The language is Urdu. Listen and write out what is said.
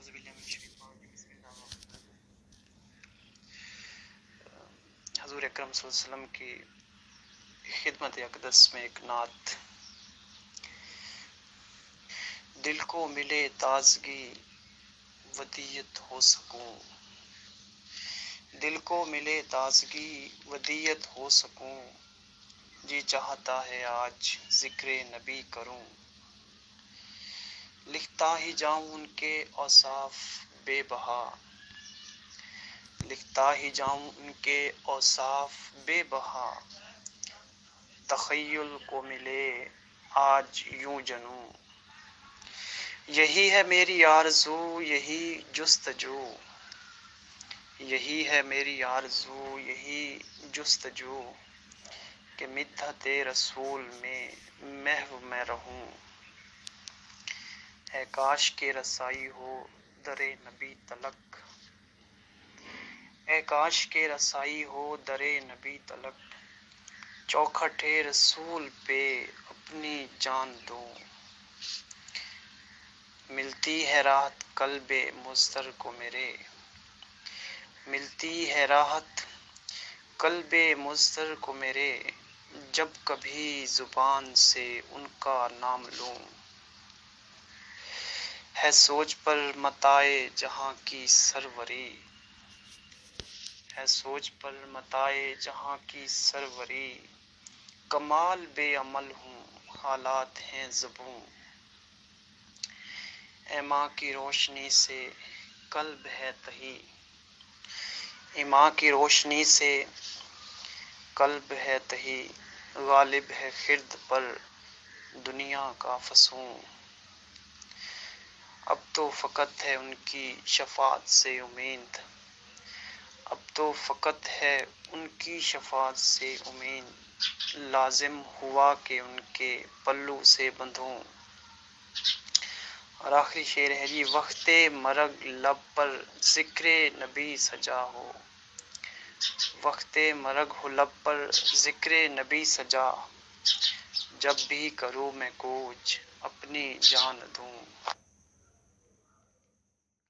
اعوذ باللہ من الشیطان الرجیم بسم اللہ الرحمن الرحیم۔ حضور اکرم صلی اللہ علیہ وسلم کی خدمت اقدس میں ایک نعت۔ دل کو ملے تازگی ودیت ہو سکوں، دل کو ملے تازگی ودیت ہو سکوں، جی چاہتا ہے آج ذکر نبی کروں، لکھتا ہی جاؤں ان کے اوصاف بے بہا، لکھتا ہی جاؤں ان کے اوصاف بے بہا، تخیل کو ملے آج یوں جنوں، یہی ہے میری آرزو یہی جستجو، یہی ہے میری آرزو یہی جستجو، کہ مدحت رسول میں محو میں رہوں، اے کاش کے رسائی ہو در نبی تلک، اے کاش کے رسائی ہو در نبی تلک، چوکھٹ رسول پہ اپنی جان دوں، ملتی ہے راحت قلب مضطر کو میرے، ملتی ہے راحت قلب مضطر کو میرے، جب کبھی زبان سے ان کا نام لوں، ہے سوچ پر متاع جہاں کی سروری، ہے سوچ پر متاع جہاں کی سروری، کمال بے عمل ہوں حالات ہیں زبوں، اے ماں کی روشنی سے قلب ہے تہی، اے ماں کی روشنی سے قلب ہے تہی، غالب ہے خرد پر دنیا کا فسوں، اب تو فقط ہے ان کی شفاعت سے امید، اب تو فقط ہے ان کی شفاعت سے امید، لازم ہوا کہ ان کے پلو سے بندھوں، اور آخری شعر ہے جی، وقت مرگ لب پر ذکر نبی سجا ہو، وقت مرگ ہو لب پر ذکر نبی سجا، جب بھی کروں میں کوچ اپنی جان دوں۔